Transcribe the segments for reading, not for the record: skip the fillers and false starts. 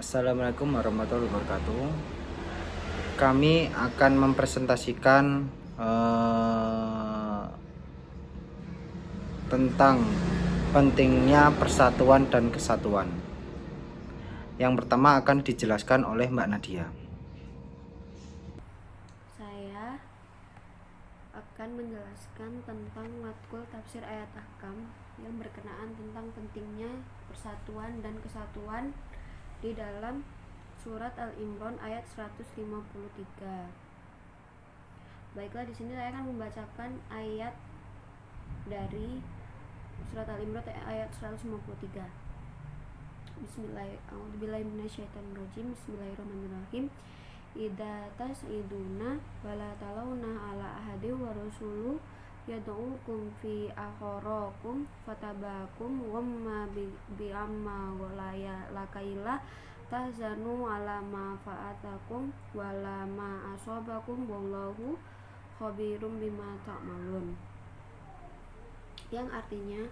Assalamualaikum warahmatullahi wabarakatuh. Kami akan mempresentasikan tentang pentingnya persatuan dan kesatuan. Yang pertama akan dijelaskan oleh Mbak Nadia. Saya akan menjelaskan tentang matkul tafsir ayat ahkam yang berkenaan tentang pentingnya persatuan dan kesatuan di dalam surat Al-Imran ayat 153. Baiklah, di sini saya akan membacakan ayat dari surat Al-Imran ayat 153. Bismillahirrahmanirrahim. Bismillahirrahmanirrahim. Idza tas'iduna wala talawna ala ahadi wa rasulu yad'ukum fi akharakum fatabakum wamma bi amma walaya lakaila tahzanu ala ma fa'atakum wala ma asabakum wallahu khabirum bima ta'malun. Yang artinya,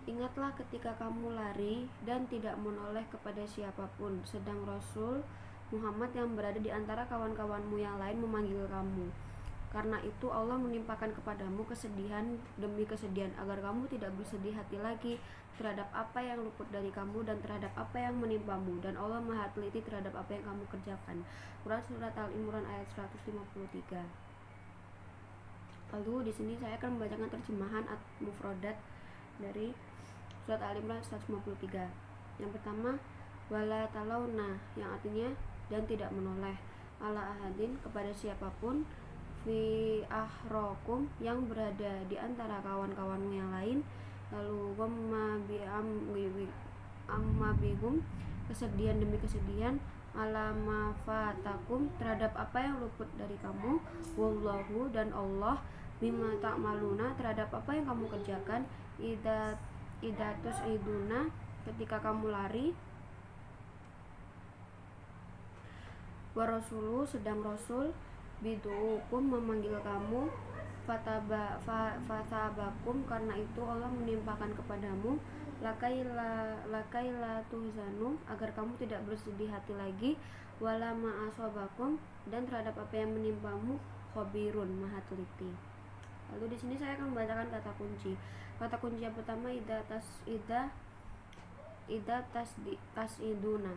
ingatlah ketika kamu lari dan tidak menoleh kepada siapapun, sedang Rasul Muhammad yang berada di antara kawan-kawanmu yang lain memanggil kamu. Karena itu Allah menimpakan kepadamu kesedihan demi kesedihan agar kamu tidak bersedih hati lagi terhadap apa yang luput dari kamu dan terhadap apa yang menimpamu, dan Allah Maha teliti terhadap apa yang kamu kerjakan. Quran surat Al-Imran ayat 153. Lalu di sini saya akan membacakan terjemahan mufradat dari surat Al-Imran 153. Yang pertama, wala talawna, yang artinya dan tidak menoleh, ala ahadin, kepada siapapun, fi ahrokum, yang berada di antara kawan-kawanmu yang lain, lalu wamma amma bihum, kesedihan demi kesedihan, ala ma fatakum, terhadap apa yang luput dari kamu, wallahu, dan Allah, bima ta'maluna, terhadap apa yang kamu kerjakan, idatus iduna, ketika kamu lari, warasulu, sedang Rasul, bidu'ukum, memanggil kamu, fatabakum, karena itu Allah menimpakan kepadamu, lakaila tuhzanu, agar kamu tidak bersedih hati lagi, wala ma'asobakum, dan terhadap apa yang menimpamu, khabirun, maha teliti. Lalu di sini saya akan membacakan kata kunci. Kata kunci yang pertama, ida tasiduna,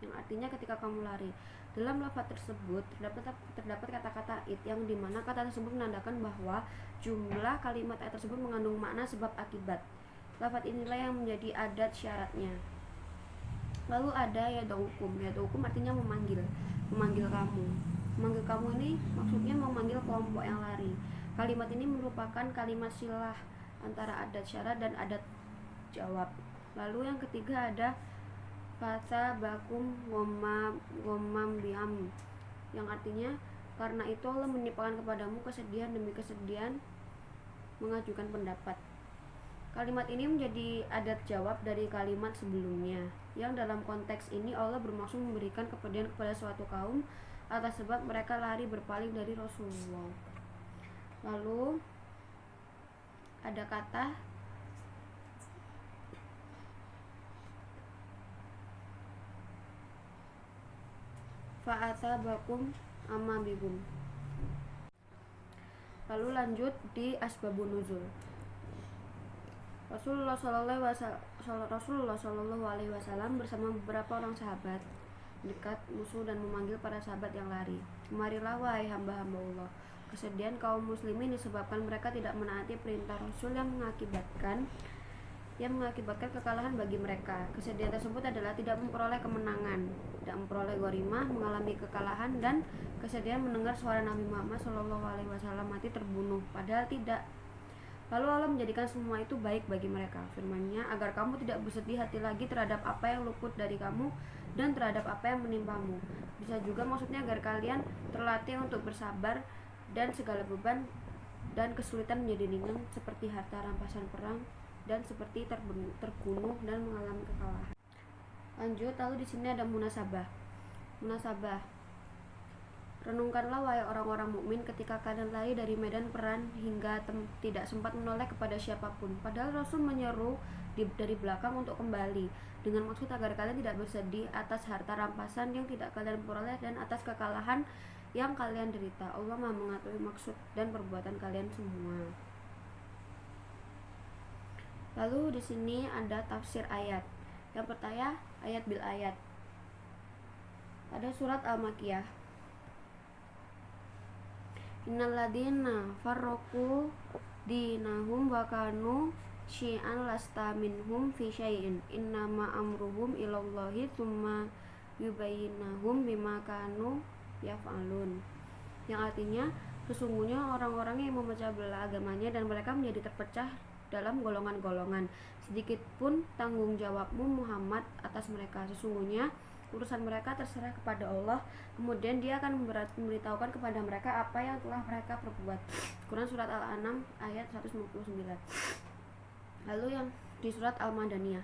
yang artinya ketika kamu lari. Dalam lafaz tersebut terdapat kata-kata id, yang dimana kata tersebut menandakan bahwa jumlah kalimat ayat tersebut mengandung makna sebab akibat. Lafaz inilah yang menjadi adat syaratnya. Lalu ada yad'ukum. Yad'ukum artinya memanggil kamu. Memanggil kamu ini maksudnya memanggil kelompok yang lari. Kalimat ini merupakan kalimat silah antara adat syarat dan adat jawab. Lalu yang ketiga ada fasa bakum gomam biam, yang artinya karena itu Allah menimpakan kepadamu kesedihan demi kesedihan mengajukan pendapat. Kalimat ini menjadi adat jawab dari kalimat sebelumnya, yang dalam konteks ini Allah bermaksud memberikan kepedihan kepada suatu kaum atas sebab mereka lari berpaling dari Rasulullah. Lalu ada kata fa'asabakum amma bihum. Lalu lanjut di asbabun nuzul. Rasulullah Shallallahu Alaihi Wasallam bersama beberapa orang sahabat dekat musuh dan memanggil para sahabat yang lari. Kemarilah wahai hamba-hamba Allah. Kesedihan kaum muslimin disebabkan mereka tidak menaati perintah Rasul yang mengakibatkan kekalahan bagi mereka. Kesedihan tersebut adalah tidak memperoleh kemenangan, tidak memperoleh ghanimah, mengalami kekalahan, dan kesedihan mendengar suara Nabi Muhammad SAW mati terbunuh, padahal tidak. Lalu Allah menjadikan semua itu baik bagi mereka. Firman-Nya, agar kamu tidak bersedih hati lagi terhadap apa yang luput dari kamu dan terhadap apa yang menimpamu. Bisa juga maksudnya agar kalian terlatih untuk bersabar dan segala beban dan kesulitan menjadi ringan, seperti harta rampasan perang dan seperti terbunuh dan mengalami kekalahan. Lanjut, lalu di sini ada munasabah. Renungkanlah wahai orang-orang mukmin ketika kalian lari dari medan perang hingga tidak sempat menoleh kepada siapapun. Padahal Rasul menyeru dari belakang untuk kembali, dengan maksud agar kalian tidak bersedih atas harta rampasan yang tidak kalian peroleh dan atas kekalahan yang kalian derita. Allah Maha mengetahui maksud dan perbuatan kalian semua. Lalu di sini ada tafsir ayat. Yang pertama, ayat bil ayat. Pada surat Al-Makkiyah. Innal ladzina farraqu dinahum wa kanu syi'an lasta minhum fi syai'in innama amruhum ilallahi tsumma yubayyinahum bima kanu yaf'alun. Yang artinya, sesungguhnya orang-orang yang memecah belah agamanya dan mereka menjadi terpecah dalam golongan-golongan. Sedikit pun tanggung jawabmu Muhammad atas mereka. Sesungguhnya urusan mereka terserah kepada Allah. Kemudian Dia akan memberitahukan kepada mereka apa yang telah mereka perbuat. Quran surat Al-An'am ayat 159. Lalu yang di surat Al-Madaniyah.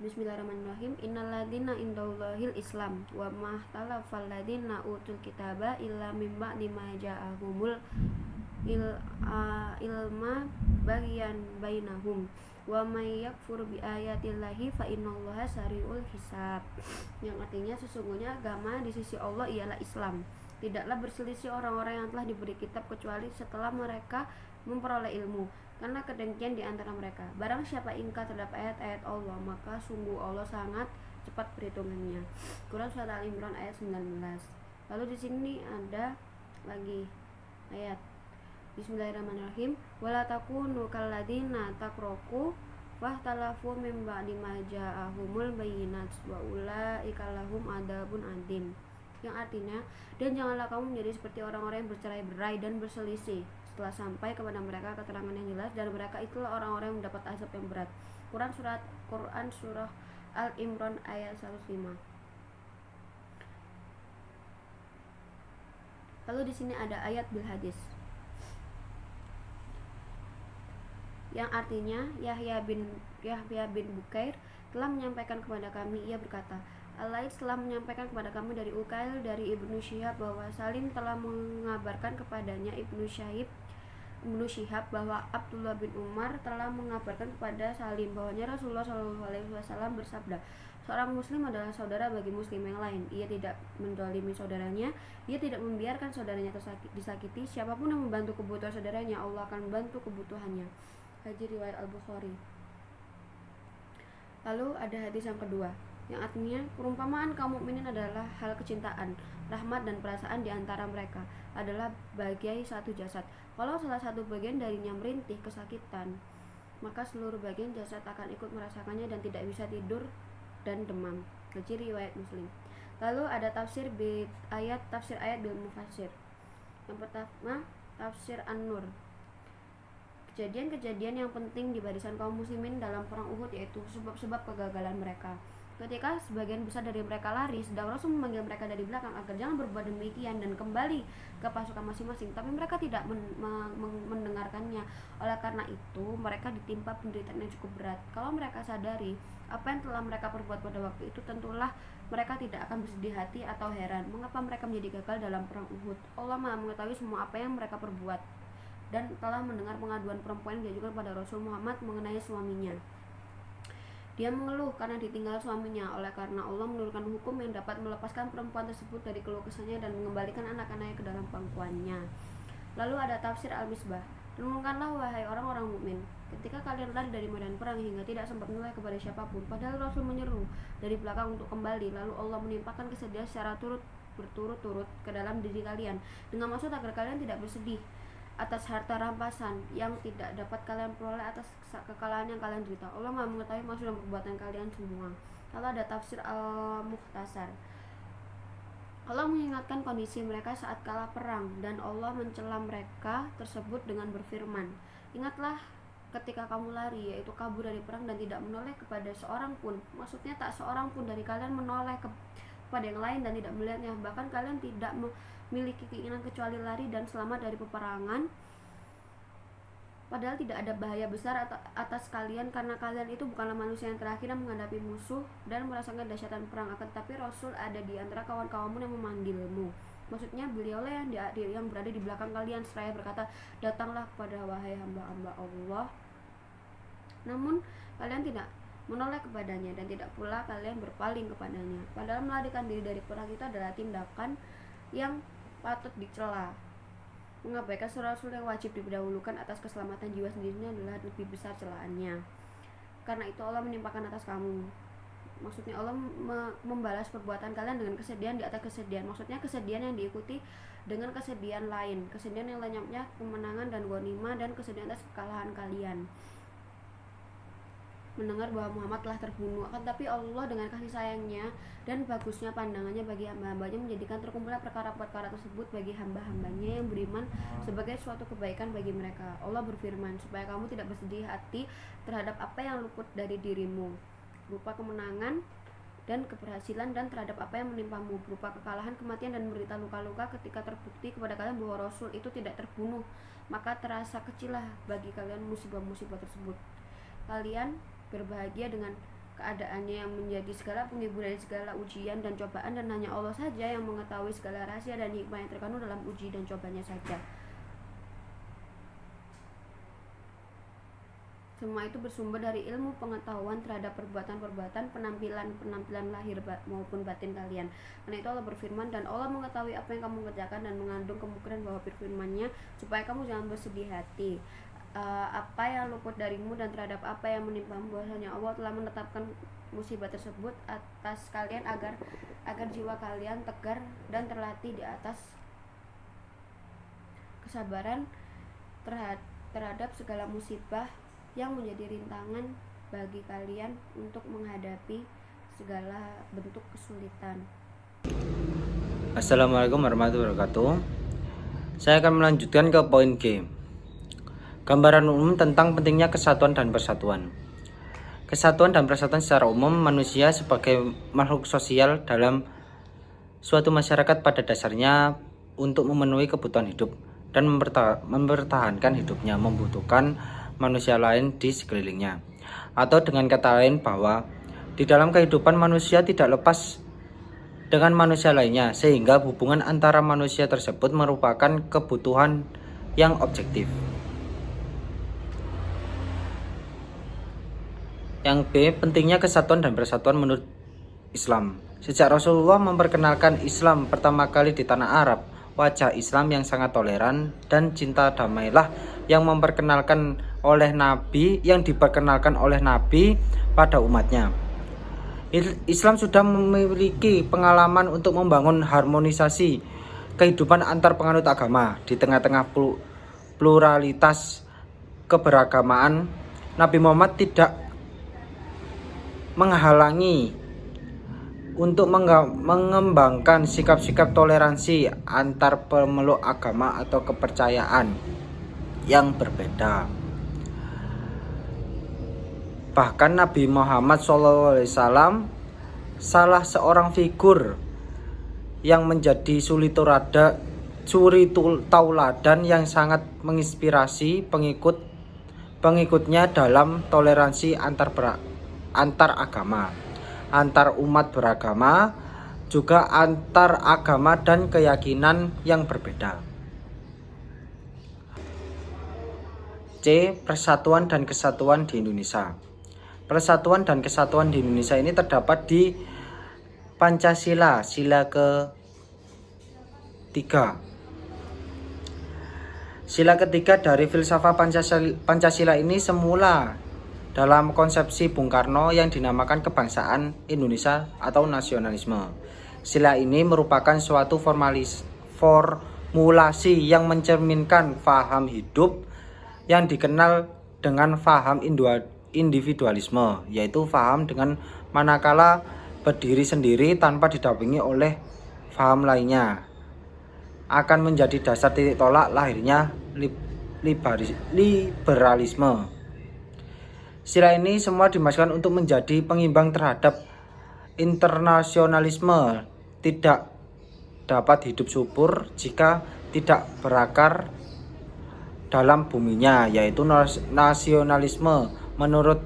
Bismillahirrahmanirrahim. Innalladzina indallahil Islam wa mahtalafal ladzina utul kitaba illa mim ba'di ma ja'ahumul ilma bagian bainahum wa may yakfur bi ayatillahi fa innallaha sariul hisab. Yang artinya, sesungguhnya agama di sisi Allah ialah Islam. Tidaklah berselisih orang-orang yang telah diberi kitab kecuali setelah mereka memperoleh ilmu, karena kedengkian di antara mereka. Barang siapa ingkar terhadap ayat-ayat Allah, maka sungguh Allah sangat cepat perhitungannya. Quran surat Al-Imran ayat 19. Lalu di sini ada lagi ayat Bismillahirrahmanirrahim. Wala takunu kalladzina takraku fahtalafu min ba'di ma ja'ahumul bayyinat wa ulaika lahum adzabun adzim. Yang artinya, dan janganlah kamu menjadi seperti orang-orang yang bercerai-berai dan berselisih setelah sampai kepada mereka keterangan yang jelas, dan mereka itulah orang-orang yang mendapat azab yang berat. Quran surah Al-Imran ayat 105. Lalu di sini ada ayat bil hadis. Yang artinya, Yahya bin Bukair telah menyampaikan kepada kami, ia berkata, Al-Laits telah menyampaikan kepada kami dari Ukail dari Ibnu Syihab bahwa Salim telah mengabarkan kepadanya Ibnu Syihab bahwa Abdullah bin Umar telah mengabarkan kepada Salim bahwanya Rasulullah SAW bersabda, seorang muslim adalah saudara bagi muslim yang lain. Ia tidak menzalimi saudaranya, ia tidak membiarkan saudaranya disakiti. Siapapun yang membantu kebutuhan saudaranya, Allah akan membantu kebutuhannya. Hadis riwayat Al-Bukhari. Lalu ada hadis yang kedua, yang artinya, perumpamaan kaum mukminin adalah hal kecintaan, rahmat dan perasaan di antara mereka adalah bagai satu jasad. Kalau salah satu bagian darinya merintih kesakitan, maka seluruh bagian jasad akan ikut merasakannya dan tidak bisa tidur dan demam. Hadis riwayat Muslim. Lalu ada tafsir ayat bil mufassir. Yang pertama, tafsir An-Nur. Kejadian-kejadian yang penting di barisan kaum muslimin dalam perang Uhud, yaitu sebab-sebab kegagalan mereka. Ketika sebagian besar dari mereka lari, sedang Rasul memanggil mereka dari belakang agar jangan berbuat demikian dan kembali ke pasukan masing-masing, tapi mereka tidak mendengarkannya. Oleh karena itu, mereka ditimpa penderitaan yang cukup berat. Kalau mereka sadari apa yang telah mereka perbuat pada waktu itu, tentulah mereka tidak akan bersedih hati atau heran mengapa mereka menjadi gagal dalam perang Uhud. Allah Maha mengetahui semua apa yang mereka perbuat dan telah mendengar pengaduan perempuan yang diajukan pada Rasul Muhammad mengenai suaminya. Dia mengeluh karena ditinggal suaminya. Oleh karena Allah menurunkan hukum yang dapat melepaskan perempuan tersebut dari keluh kesahnya dan mengembalikan anak-anaknya ke dalam pangkuannya. Lalu ada tafsir Al-Misbah. Renungkanlah wahai orang-orang mukmin, ketika kalian lari dari medan perang hingga tidak sempat menoleh kepada siapapun, padahal Rasul menyeru dari belakang untuk kembali, lalu Allah menimpakan kesedihan secara berturut-turut ke dalam diri kalian dengan maksud agar kalian tidak bersedih atas harta rampasan yang tidak dapat kalian peroleh atas kekalahan yang kalian derita. Allah Maha mengetahui maksud dan perbuatan kalian semua. Lalu ada tafsir Al-Mukhtasar. Allah mengingatkan kondisi mereka saat kalah perang, dan Allah mencela mereka tersebut dengan berfirman, ingatlah ketika kamu lari, yaitu kabur dari perang dan tidak menoleh kepada seorang pun. Maksudnya tak seorang pun dari kalian menoleh kepada yang lain dan tidak melihatnya. Bahkan kalian tidak memiliki keinginan kecuali lari dan selamat dari peperangan, padahal tidak ada bahaya besar atas kalian, karena kalian itu bukanlah manusia yang terakhir yang menghadapi musuh dan merasakan dahsyatan perang, akan tetapi Rasul ada di antara kawan-kawanmu yang memanggilmu. Maksudnya beliaulah yang berada di belakang kalian seraya berkata, datanglah kepada wahai hamba-hamba Allah, namun kalian tidak menoleh kepadanya, dan tidak pula kalian berpaling kepadanya. Padahal melarikan diri dari perang itu adalah tindakan yang patut dicela. Mengabaikan rasul yang wajib didahulukan atas keselamatan jiwa sendirinya adalah lebih besar celaannya. Karena itu Allah menimpakan atas kamu. Maksudnya Allah membalas perbuatan kalian dengan kesedihan di atas kesedihan. Maksudnya kesedihan yang diikuti dengan kesedihan lain, kesedihan yang lenyapnya kemenangan dan ghanimah, dan kesedihan atas kekalahan kalian mendengar bahwa Muhammad telah terbunuh. Akan tapi Allah dengan kasih sayangnya dan bagusnya pandangannya bagi hamba-hambanya menjadikan terkumpulnya perkara-perkara tersebut bagi hamba-hambanya yang beriman sebagai suatu kebaikan bagi mereka. Allah berfirman, supaya kamu tidak bersedih hati terhadap apa yang luput dari dirimu berupa kemenangan dan keberhasilan, dan terhadap apa yang menimpamu berupa kekalahan, kematian, dan menderita luka-luka ketika terbukti kepada kalian bahwa Rasul itu tidak terbunuh. Maka terasa kecillah bagi kalian musibah-musibah tersebut. Kalian berbahagia dengan keadaannya yang menjadi segala penghibur dari segala ujian dan cobaan, dan hanya Allah saja yang mengetahui segala rahasia dan hikmah yang terkandung dalam uji dan cobanya saja. Semua itu bersumber dari ilmu pengetahuan terhadap perbuatan-perbuatan, penampilan lahir maupun batin kalian. Karena itu Allah berfirman, dan Allah mengetahui apa yang kamu kerjakan, dan mengandung kemungkinan bahwa firman-Nya supaya kamu jangan bersedih hati apa yang luput darimu dan terhadap apa yang menimpamu, bahwasanya Allah telah menetapkan musibah tersebut atas kalian agar jiwa kalian tegar dan terlatih di atas kesabaran terhadap segala musibah yang menjadi rintangan bagi kalian untuk menghadapi segala bentuk kesulitan. Assalamualaikum warahmatullahi wabarakatuh. Saya akan melanjutkan ke poin G. Gambaran umum tentang pentingnya kesatuan dan persatuan. Kesatuan dan persatuan secara umum, manusia sebagai makhluk sosial dalam suatu masyarakat pada dasarnya untuk memenuhi kebutuhan hidup dan mempertahankan hidupnya membutuhkan manusia lain di sekelilingnya. Atau dengan kata lain bahwa di dalam kehidupan manusia tidak lepas dengan manusia lainnya, sehingga hubungan antara manusia tersebut merupakan kebutuhan yang objektif. Yang B, pentingnya kesatuan dan persatuan menurut Islam. Sejak Rasulullah memperkenalkan Islam pertama kali di tanah Arab, wajah Islam yang sangat toleran dan cinta damailah yang diperkenalkan oleh Nabi pada umatnya. Islam sudah memiliki pengalaman untuk membangun harmonisasi kehidupan antar penganut agama di tengah-tengah pluralitas keberagamaan. Nabi Muhammad tidak menghalangi untuk mengembangkan sikap-sikap toleransi antar pemeluk agama atau kepercayaan yang berbeda. Bahkan Nabi Muhammad SAW salah seorang figur yang menjadi suri tauladan yang sangat menginspirasi pengikutnya dalam toleransi antar agama, antar umat beragama, juga antar agama dan keyakinan yang berbeda. C. Persatuan dan kesatuan di Indonesia. Persatuan dan kesatuan di Indonesia ini terdapat di Pancasila, sila ke-3. Sila ketiga dari filsafat Pancasila ini semula dalam konsepsi Bung Karno yang dinamakan kebangsaan Indonesia atau nasionalisme. Sila ini merupakan suatu formulasi yang mencerminkan faham hidup yang dikenal dengan faham individualisme, yaitu faham dengan manakala berdiri sendiri tanpa didampingi oleh faham lainnya, akan menjadi dasar titik tolak lahirnya liberalisme. Sila ini semua dimaksudkan untuk menjadi pengimbang terhadap internasionalisme, tidak dapat hidup subur jika tidak berakar dalam buminya, yaitu nasionalisme menurut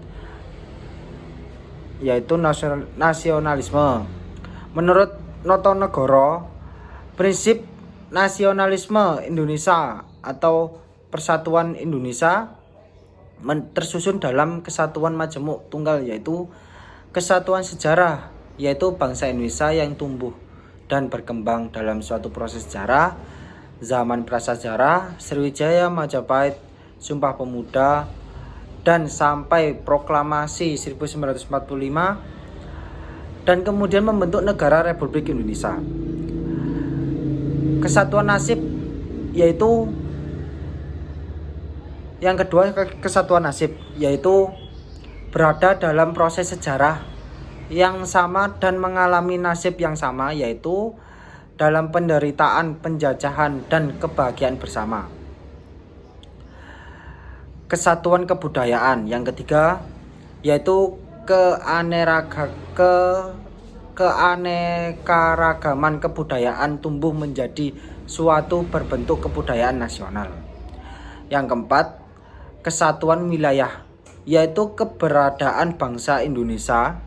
Notonegoro. Prinsip nasionalisme Indonesia atau persatuan Indonesia tersusun dalam kesatuan majemuk tunggal, yaitu kesatuan sejarah, yaitu bangsa Indonesia yang tumbuh dan berkembang dalam suatu proses sejarah zaman prasejarah, Sriwijaya, Majapahit, Sumpah Pemuda, dan sampai proklamasi 1945, dan kemudian membentuk negara Republik Indonesia. Kesatuan nasib, yaitu yang kedua, kesatuan nasib, yaitu berada dalam proses sejarah yang sama dan mengalami nasib yang sama, yaitu dalam penderitaan, penjajahan, dan kebahagiaan bersama. Kesatuan kebudayaan yang ketiga, yaitu keanekaragaman kebudayaan tumbuh menjadi suatu berbentuk kebudayaan nasional. Yang keempat, kesatuan wilayah, yaitu keberadaan bangsa Indonesia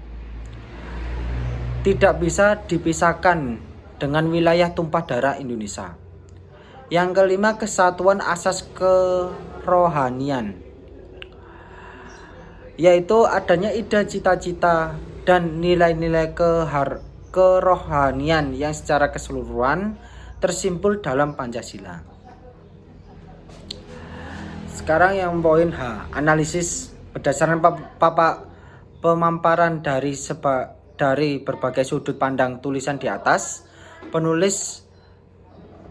tidak bisa dipisahkan dengan wilayah tumpah darah Indonesia. Yang kelima, kesatuan asas kerohanian, yaitu adanya ide, cita-cita, dan nilai-nilai kerohanian yang secara keseluruhan tersimpul dalam Pancasila. Sekarang yang poin H, analisis berdasarkan pemaparan dari berbagai sudut pandang tulisan di atas. Penulis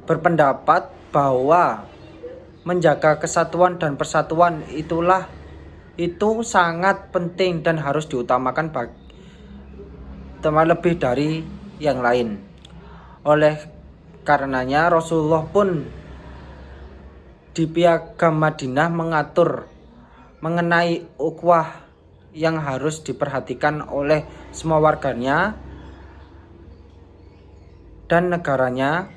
berpendapat bahwa menjaga kesatuan dan persatuan itu sangat penting dan harus diutamakan lebih dari yang lain. Oleh karenanya Rasulullah pun di Piagam Madinah mengatur mengenai ukhuwah yang harus diperhatikan oleh semua warganya dan negaranya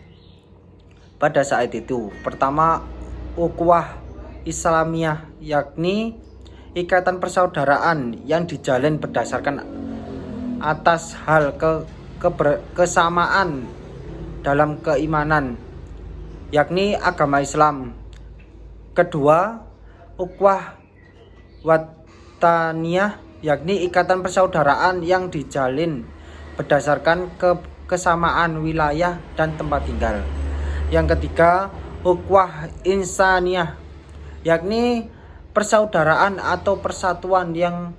pada saat itu. Pertama, ukhuwah Islamiyah, yakni ikatan persaudaraan yang dijalin berdasarkan atas hal kesamaan dalam keimanan, yakni agama Islam. Kedua, ukhuwah wataniyah, yakni ikatan persaudaraan yang dijalin berdasarkan kesamaan wilayah dan tempat tinggal. Yang ketiga, ukhuwah insaniyah, yakni persaudaraan atau persatuan yang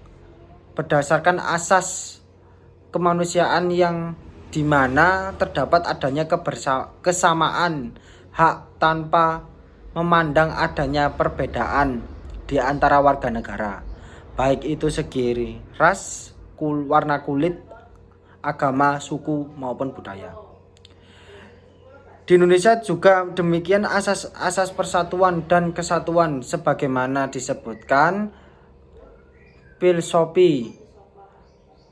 berdasarkan asas kemanusiaan yang dimana terdapat adanya kesamaan hak tanpa memandang adanya perbedaan di antara warga negara, baik itu segi ras, warna kulit, agama, suku, maupun budaya. Di Indonesia juga demikian asas persatuan dan kesatuan sebagaimana disebutkan filosofi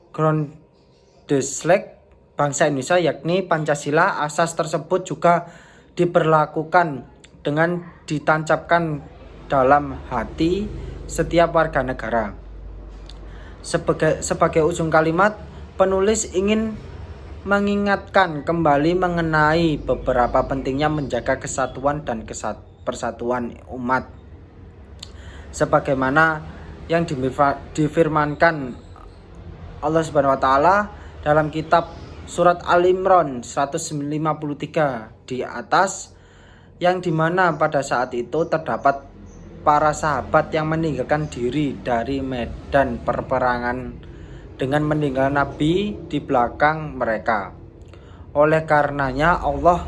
Groundslek bangsa Indonesia, yakni Pancasila. Asas tersebut juga diberlakukan dengan ditancapkan dalam hati setiap warga negara. Sebagai ujung kalimat, penulis ingin mengingatkan kembali mengenai beberapa pentingnya menjaga kesatuan dan persatuan umat, sebagaimana yang difirmankan Allah Subhanahu wa taala dalam kitab surat Al-Imran 153 di atas, yang dimana pada saat itu terdapat para sahabat yang meninggalkan diri dari medan perperangan dengan meninggal Nabi di belakang mereka. Oleh karenanya Allah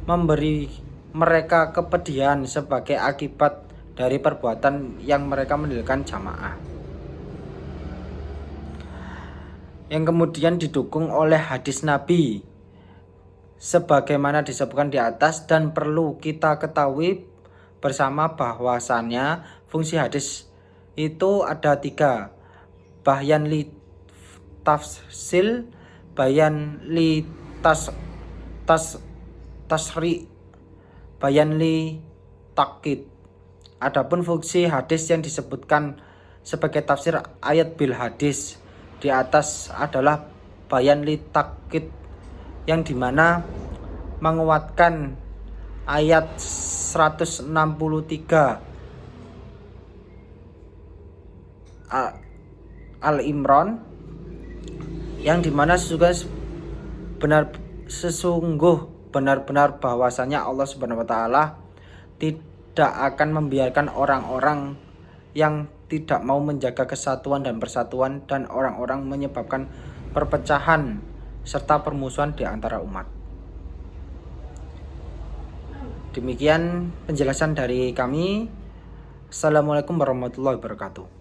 memberi mereka kepedihan sebagai akibat dari perbuatan yang mereka meninggalkan jamaah, yang kemudian didukung oleh hadis Nabi sebagaimana disebutkan di atas. Dan perlu kita ketahui bersama bahwasannya fungsi hadis itu ada 3: bayan li tafsil, bayan li tasri, bayan li takkid. Adapun fungsi hadis yang disebutkan sebagai tafsir ayat bil hadis di atas adalah bayan li takkid, yang dimana menguatkan ayat 163 Al-Imran, yang dimana benar-benar bahwasanya Allah Subhanahu wa taala tidak akan membiarkan orang-orang yang tidak mau menjaga kesatuan dan persatuan dan orang-orang menyebabkan perpecahan serta permusuhan di antara umat. Demikian penjelasan dari kami. Assalamualaikum warahmatullahi wabarakatuh.